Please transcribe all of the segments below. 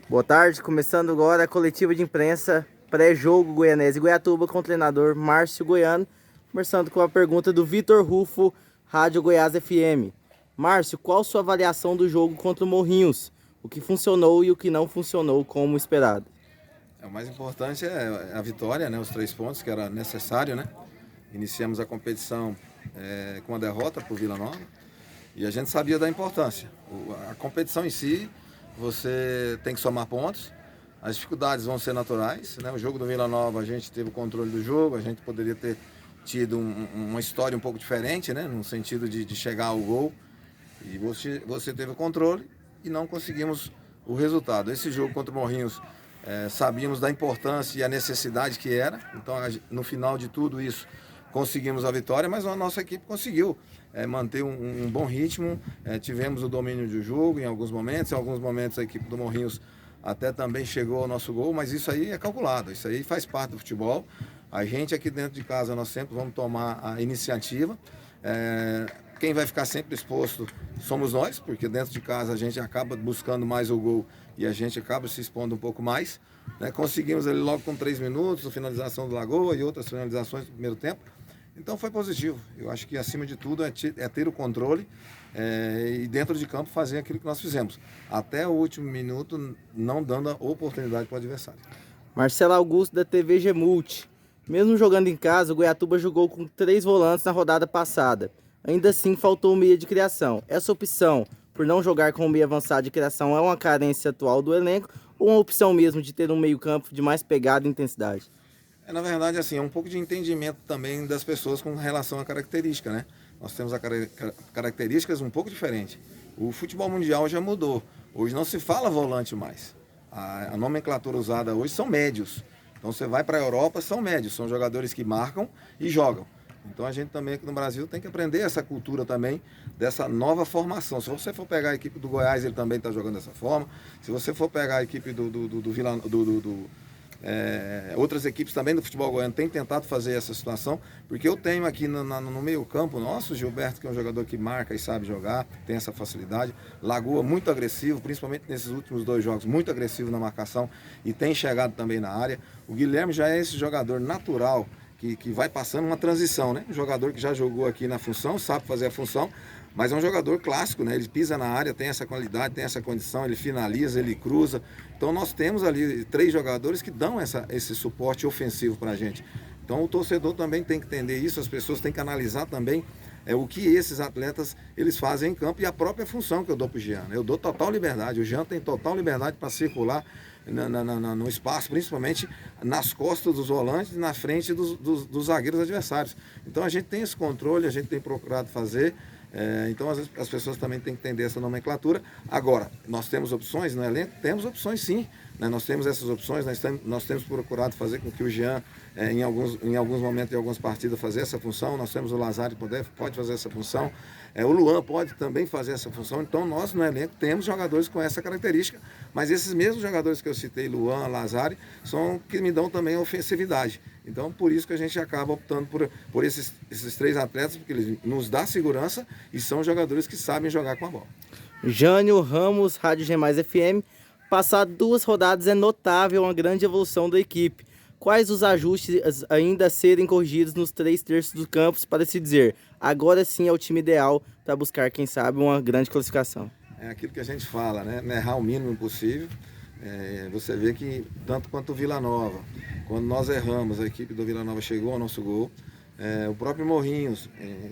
Boa tarde, começando agora a coletiva de imprensa pré-jogo Goianese e Goiatuba com o treinador Márcio Goiano, conversando com a pergunta do Vitor Rufo, Rádio Goiás FM. Márcio, qual sua avaliação do jogo contra o Morrinhos? O que funcionou e o que não funcionou como esperado? O mais importante é a vitória, né? Os 3 pontos que era necessário, né? Iniciamos a competição com a derrota para o Vila Nova e a gente sabia da importância. A competição em si, você tem que somar pontos, as dificuldades vão ser naturais, né? O jogo do Vila Nova, a gente teve o controle do jogo, a gente poderia ter tido uma história um pouco diferente, né? No sentido de chegar ao gol, e você teve o controle e não conseguimos o resultado. Esse jogo contra o Morrinhos, sabíamos da importância e a necessidade que era, então no final de tudo isso conseguimos a vitória, mas a nossa equipe conseguiu manter um bom ritmo, tivemos o domínio do jogo em alguns momentos a equipe do Morrinhos até também chegou ao nosso gol, mas isso aí é calculado, isso aí faz parte do futebol. A gente aqui dentro de casa, nós sempre vamos tomar a iniciativa. Quem vai ficar sempre exposto somos nós, porque dentro de casa a gente acaba buscando mais o gol e a gente acaba se expondo um pouco mais. Né? Conseguimos ali logo com 3 minutos a finalização do Lagoa e outras finalizações do primeiro tempo. Então foi positivo. Eu acho que acima de tudo é ter o controle e dentro de campo fazer aquilo que nós fizemos. Até o último minuto não dando a oportunidade para o adversário. Marcelo Augusto da TVG Multi. Mesmo jogando em casa, o Goiatuba jogou com 3 volantes na rodada passada. Ainda assim, faltou um meia de criação. Essa opção por não jogar com um meia avançado de criação é uma carência atual do elenco ou uma opção mesmo de ter um meio-campo de mais pegada e intensidade? Na verdade, assim, é um pouco de entendimento também das pessoas com relação à característica, né? Nós temos características um pouco diferentes. O futebol mundial já mudou. Hoje não se fala volante mais. A nomenclatura usada hoje são médios. Então você vai para a Europa, são médios, são jogadores que marcam e jogam. Então a gente também aqui no Brasil tem que aprender essa cultura também dessa nova formação. Se você for pegar a equipe do Goiás, ele também está jogando dessa forma. Se você for pegar a equipe outras equipes também do futebol goiano têm tentado fazer essa situação, porque eu tenho aqui no meio campo nosso, Gilberto, que é um jogador que marca e sabe jogar, tem essa facilidade. Lagoa muito agressivo, principalmente nesses últimos 2 jogos, muito agressivo na marcação e tem chegado também na área. O Guilherme já é esse jogador natural que vai passando uma transição, né? Um jogador que já jogou aqui na função, sabe fazer a função, mas é um jogador clássico, né? Ele pisa na área, tem essa qualidade, tem essa condição, ele finaliza, ele cruza. Então nós temos ali 3 jogadores que dão esse suporte ofensivo para a gente. Então o torcedor também tem que entender isso, as pessoas têm que analisar também o que esses atletas eles fazem em campo e a própria função que eu dou para o Jean. Eu dou total liberdade, o Jean tem total liberdade para circular no espaço, principalmente nas costas dos volantes e na frente dos zagueiros adversários. Então a gente tem esse controle, a gente tem procurado fazer. Então as pessoas também têm que entender essa nomenclatura. Agora, nós temos opções no elenco? Temos opções sim, né? Nós temos essas opções, nós temos procurado fazer com que o Jean, em alguns momentos, em algumas partidas, fazer essa função. Nós temos o Lazari que pode fazer essa função, o Luan pode também fazer essa função. Então nós no elenco temos jogadores com essa característica, mas esses mesmos jogadores que eu citei, Luan, Lazari, são que me dão também a ofensividade. Então, por isso que a gente acaba optando por esses 3 atletas, porque eles nos dão segurança e são jogadores que sabem jogar com a bola. Jânio Ramos, Rádio G+, FM. Passado 2 rodadas é notável uma grande evolução da equipe. Quais os ajustes ainda a serem corrigidos nos 3 terços dos campos para se dizer, agora sim é o time ideal para buscar, quem sabe, uma grande classificação? É aquilo que a gente fala, né? Errar o mínimo possível. Você vê que tanto quanto o Vila Nova, quando nós erramos, a equipe do Vila Nova chegou ao nosso gol. O próprio Morrinhos,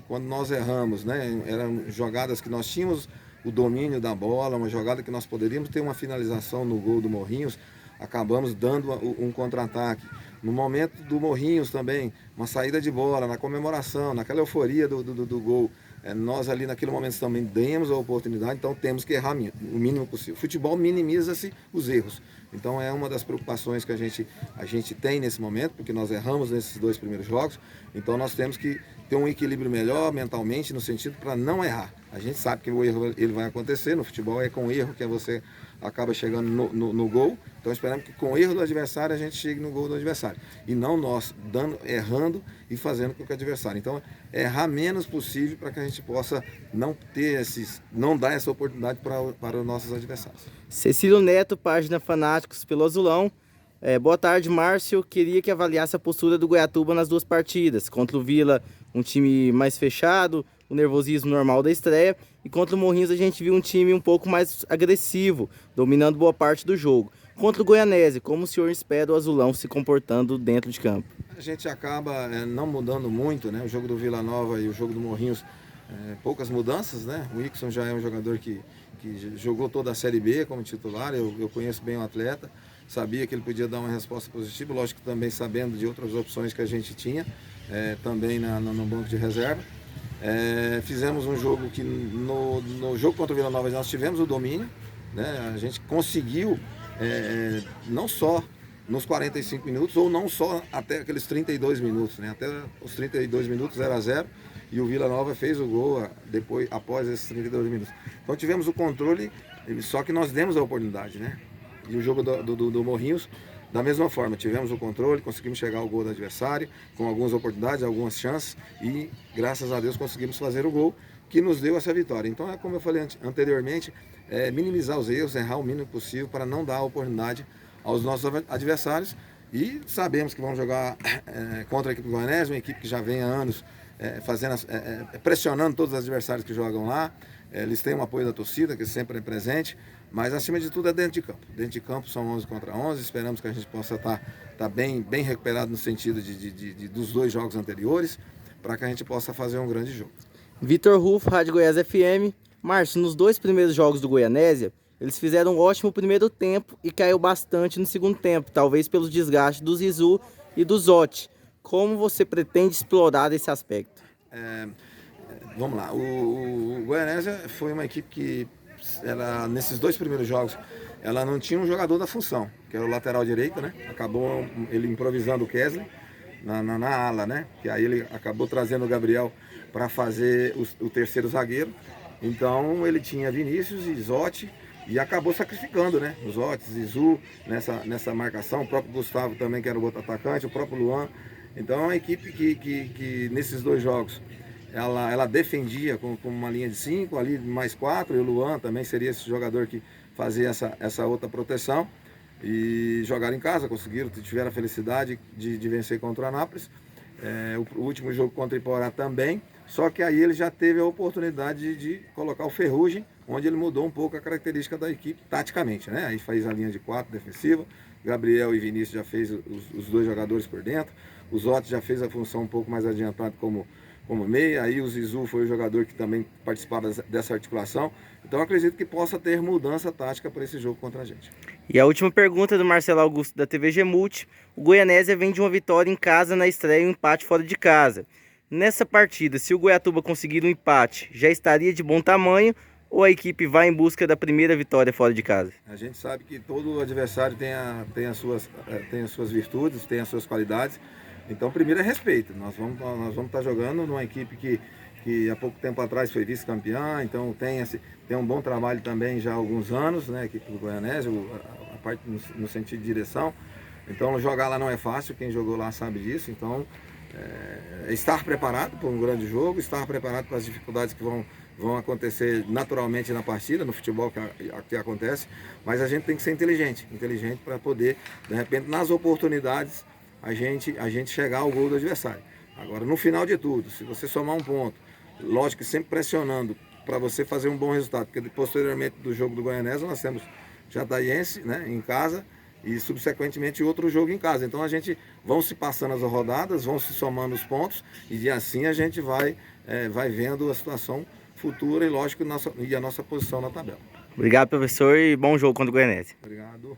quando nós erramos, né? Eram jogadas que nós tínhamos o domínio da bola, uma jogada que nós poderíamos ter uma finalização no gol do Morrinhos, acabamos dando um contra-ataque. No momento do Morrinhos também, uma saída de bola, na comemoração, naquela euforia do gol, nós ali naquele momento também demos a oportunidade, então temos que errar o mínimo possível. Futebol minimiza-se os erros. Então é uma das preocupações que a gente tem nesse momento, porque nós erramos nesses 2 primeiros jogos, então nós temos que ter um equilíbrio melhor mentalmente, no sentido para não errar. A gente sabe que o erro ele vai acontecer, no futebol é com o erro que você acaba chegando no gol, então esperamos que com o erro do adversário a gente chegue no gol do adversário, e não nós errando e fazendo com que o adversário. Então, errar menos possível para que a gente possa não dar essa oportunidade para os nossos adversários. Cecílio Neto, página Fanáticos pelo Azulão. Boa tarde, Márcio. Queria que avaliasse a postura do Goiatuba nas duas partidas. Contra o Vila, um time mais fechado, o nervosismo normal da estreia. E contra o Morrinhos a gente viu um time um pouco mais agressivo, dominando boa parte do jogo. Contra o Goianésia, como o senhor espera o Azulão se comportando dentro de campo? A gente acaba não mudando muito, né? O jogo do Vila Nova e o jogo do Morrinhos, poucas mudanças, né? O Ickson já é um jogador que jogou toda a Série B como titular, eu conheço bem o atleta, sabia que ele podia dar uma resposta positiva, lógico que também sabendo de outras opções que a gente tinha, também no banco de reserva. Fizemos um jogo que no jogo contra o Vila Nova nós tivemos o domínio, né? A gente conseguiu não só nos 45 minutos, ou não só até aqueles 32 minutos, né? Até os 32 minutos 0-0, e o Vila Nova fez o gol após esses 32 minutos. Então tivemos o controle, só que nós demos a oportunidade, né? E o jogo do Morrinhos, da mesma forma, tivemos o controle, conseguimos chegar ao gol do adversário, com algumas oportunidades, algumas chances, e graças a Deus conseguimos fazer o gol que nos deu essa vitória. Então, como eu falei anteriormente, minimizar os erros, errar o mínimo possível para não dar a oportunidade aos nossos adversários, e sabemos que vamos jogar contra a equipe do Goianésia, uma equipe que já vem há anos pressionando todos os adversários que jogam lá. Eles têm o apoio da torcida, que sempre é presente, mas acima de tudo é dentro de campo. Dentro de campo são 11 contra 11, esperamos que a gente possa estar bem recuperado no sentido dos dois jogos anteriores, para que a gente possa fazer um grande jogo. Vitor Rufo, Rádio Goiás FM. Márcio, nos dois primeiros jogos do Goianésia, eles fizeram um ótimo primeiro tempo e caiu bastante no segundo tempo, talvez pelos desgastes do Zizu e do Zotti. Como você pretende explorar esse aspecto? Vamos lá, o Goianésia foi uma equipe que, nesses dois primeiros jogos, ela não tinha um jogador da função, que era o lateral direito, né? Acabou ele improvisando o Kesley na ala, né? Que aí ele acabou trazendo o Gabriel para fazer o terceiro zagueiro. Então ele tinha Vinícius e Zotti, e acabou sacrificando, né? Os Zotti, Zizu, nessa marcação, o próprio Gustavo também, que era o outro atacante, o próprio Luan. Então é uma equipe que nesses dois jogos ela defendia com uma linha de 5, ali mais 4, e o Luan também seria esse jogador que fazia essa outra proteção. E jogaram em casa, tiveram a felicidade de vencer contra o Anápolis. O último jogo contra o Iporá também, só que aí ele já teve a oportunidade de colocar o Ferrugem, onde ele mudou um pouco a característica da equipe taticamente, né? Aí fez a linha de 4 defensiva, Gabriel e Vinícius já fez os dois jogadores por dentro, o Zotti já fez a função um pouco mais adiantada como meia, aí o Zizu foi o jogador que também participava dessa articulação. Então eu acredito que possa ter mudança tática para esse jogo contra a gente. E a última pergunta do Marcelo Augusto da TVG Multi. O Goianésia vem de uma vitória em casa na estreia e um empate fora de casa. Nessa partida, se o Goiatuba conseguir um empate, já estaria de bom tamanho, ou a equipe vai em busca da primeira vitória fora de casa? A gente sabe que todo adversário tem as suas virtudes, tem as suas qualidades. Então, primeiro é respeito. Nós vamos estar jogando numa equipe que há pouco tempo atrás foi vice-campeã, então tem um bom trabalho também já há alguns anos, né, a equipe do Goianésia, a parte no sentido de direção. Então, jogar lá não é fácil, quem jogou lá sabe disso. Então, estar preparado para um grande jogo, estar preparado para as dificuldades que vão acontecer naturalmente na partida, no futebol que acontece, mas a gente tem que ser inteligente para poder, de repente, nas oportunidades, a gente chegar ao gol do adversário. Agora, no final de tudo, se você somar um ponto, lógico que sempre pressionando para você fazer um bom resultado, porque posteriormente do jogo do Goianésia nós temos Jataiense, né, em casa, e subsequentemente outro jogo em casa. Então a gente vão se passando as rodadas, vão se somando os pontos, e assim a gente vai vendo a situação futura e lógico a nossa posição na tabela. Obrigado, professor, e bom jogo contra o Goianésia. Obrigado.